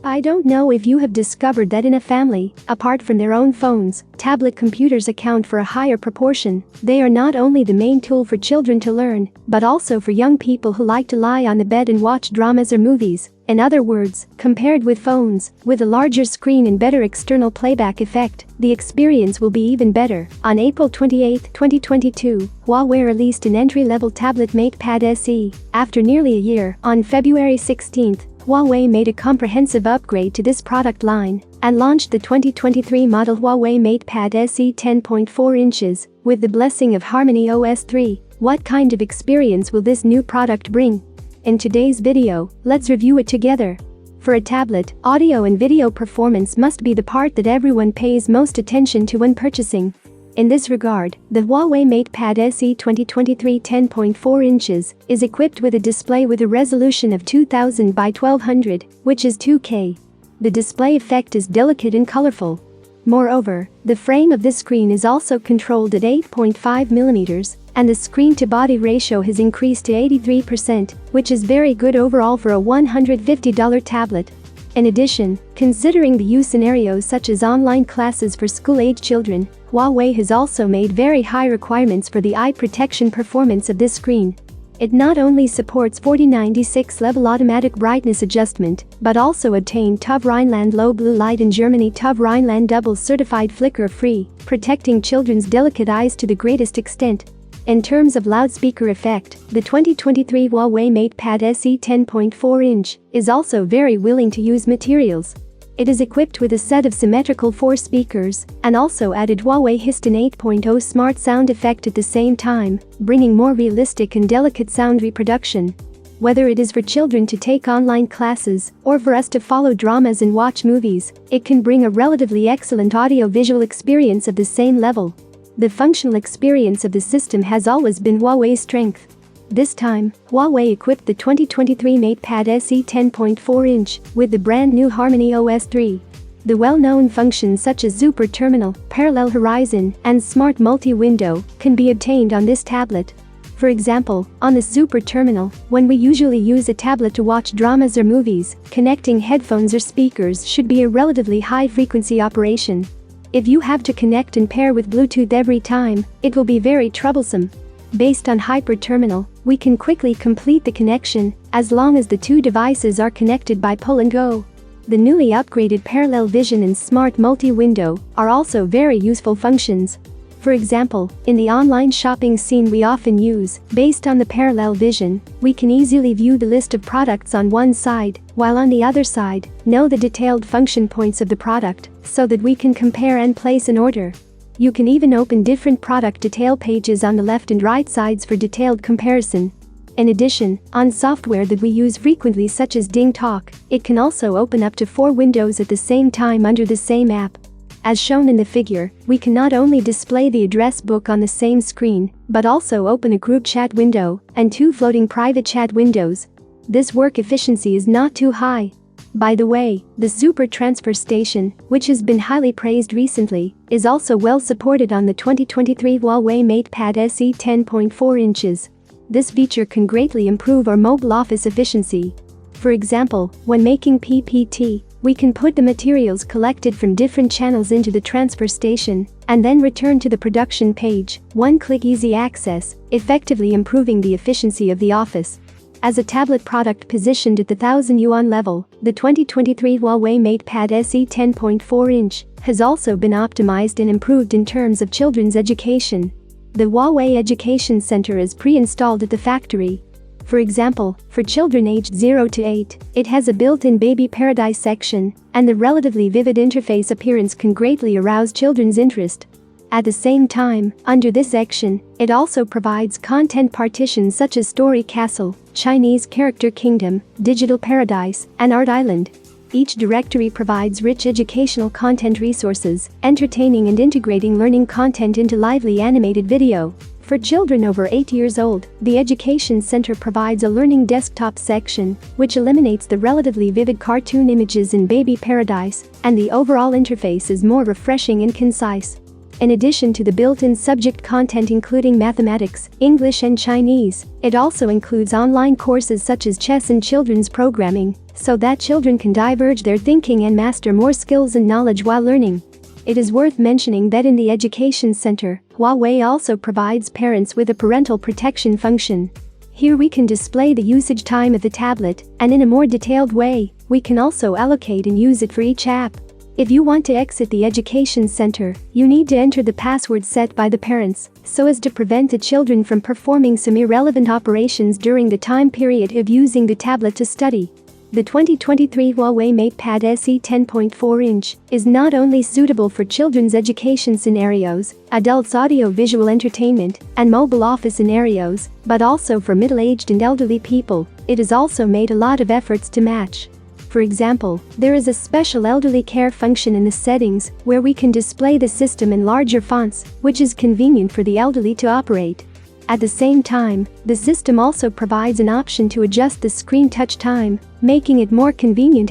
I don't know if you have discovered that in a family, apart from their own phones, tablet computers account for a higher proportion. They are not only the main tool for children to learn, but also for young people who like to lie on the bed and watch dramas or movies. In other words, compared with phones, with a larger screen and better external playback effect, the experience will be even better. On April 28, 2022, Huawei released an entry-level tablet Matepad SE. After nearly a year, on February 16, Huawei made a comprehensive upgrade to this product line and launched the 2023 model Huawei Matepad SE 10.4 inches with the blessing of Harmony OS 3. What kind of experience will this new product bring? In today's video, let's review it together. For a tablet, audio and video performance must be the part that everyone pays most attention to when purchasing. In this regard, the Huawei Matepad SE 2023 10.4 inches is equipped with a display with a resolution of 2000 by 1200, which is 2K. The display effect is delicate and colorful. Moreover, the frame of this screen is also controlled at 8.5mm, and the screen-to-body ratio has increased to 83%, which is very good overall for a $150 tablet. In addition, considering the use scenarios such as online classes for school-age children, Huawei has also made very high requirements for the eye protection performance of this screen. It not only supports 4096 level automatic brightness adjustment, but also obtained TÜV Rheinland low blue light and Germany TÜV Rheinland double certified flicker-free, protecting children's delicate eyes to the greatest extent. In terms of loudspeaker effect, the 2023 Huawei Matepad SE 10.4 inch is also very willing to use materials. It is equipped with a set of symmetrical 4 speakers and also added Huawei Histon 8.0 smart sound effect at the same time, bringing more realistic and delicate sound reproduction. Whether it is for children to take online classes or for us to follow dramas and watch movies, it can bring a relatively excellent audio-visual experience of the same level. The functional experience of the system has always been Huawei's strength. This time, Huawei equipped the 2023 Matepad SE 10.4 inch with the brand new Harmony OS 3. The well-known functions such as Super Terminal, Parallel Horizon, and Smart Multi-Window can be obtained on this tablet. For example, on the Super Terminal, when we usually use a tablet to watch dramas or movies, connecting headphones or speakers should be a relatively high-frequency operation. If you have to connect and pair with Bluetooth every time, it will be very troublesome. Based on Hyper Terminal, we can quickly complete the connection as long as the two devices are connected by pull and go. The newly upgraded Parallel Vision and Smart Multi-Window are also very useful functions. For example, in the online shopping scene we often use, based on the Parallel Vision, we can easily view the list of products on one side, while on the other side, know the detailed function points of the product, so that we can compare and place an order. You can even open different product detail pages on the left and right sides for detailed comparison. In addition, on software that we use frequently such as DingTalk, it can also open up to 4 windows at the same time under the same app. As shown in the figure, we can not only display the address book on the same screen, but also open a group chat window and 2 floating private chat windows. This work efficiency is not too high. By the way, the Super Transfer Station, which has been highly praised recently, is also well supported on the 2023 Huawei Matepad SE 10.4 inches. This feature can greatly improve our mobile office efficiency. For example, when making PPT, we can put the materials collected from different channels into the transfer station and then return to the production page, one-click easy access, effectively improving the efficiency of the office. As a tablet product positioned at the 1000 yuan level, the 2023 Huawei Matepad SE 10.4 inch has also been optimized and improved in terms of children's education. The Huawei Education Center is pre-installed at the factory. For example, for children aged 0 to 8, it has a built-in Baby Paradise section, and the relatively vivid interface appearance can greatly arouse children's interest. At the same time, under this section, it also provides content partitions such as Story Castle, Chinese Character Kingdom, Digital Paradise, and Art Island. Each directory provides rich educational content resources, entertaining and integrating learning content into lively animated video. For children over 8 years old, the Education Center provides a learning desktop section, which eliminates the relatively vivid cartoon images in Baby Paradise, and the overall interface is more refreshing and concise. In addition to the built-in subject content including mathematics, English and Chinese, it also includes online courses such as chess and children's programming, so that children can diverge their thinking and master more skills and knowledge while learning. It is worth mentioning that in the Education Center, Huawei also provides parents with a parental protection function. Here we can display the usage time of the tablet, and in a more detailed way, we can also allocate and use it for each app. If you want to exit the Education Center, you need to enter the password set by the parents, so as to prevent the children from performing some irrelevant operations during the time period of using the tablet to study. The 2023 Huawei Matepad SE 10.4-inch is not only suitable for children's education scenarios, adults' audio-visual entertainment, and mobile office scenarios, but also for middle-aged and elderly people. It has also made a lot of efforts to match. For example, there is a special elderly care function in the settings where we can display the system in larger fonts, which is convenient for the elderly to operate. At the same time, the system also provides an option to adjust the screen touch time, making it more convenient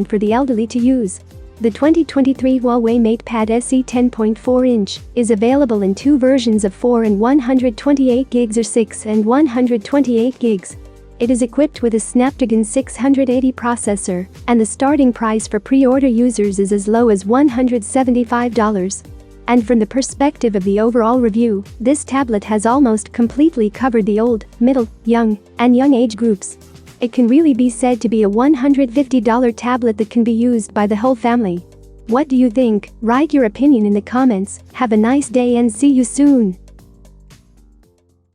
for the elderly to use. The 2023 Huawei Matepad SE 10.4-inch is available in two versions of 4 and 128 gigs or 6 and 128 gigs. It is equipped with a Snapdragon 680 processor, and the starting price for pre-order users is as low as $175. And from the perspective of the overall review, this tablet has almost completely covered the old, middle, young, and young age groups. It can really be said to be a $150 tablet that can be used by the whole family. What do you think? Write your opinion in the comments. Have a nice day and see you soon.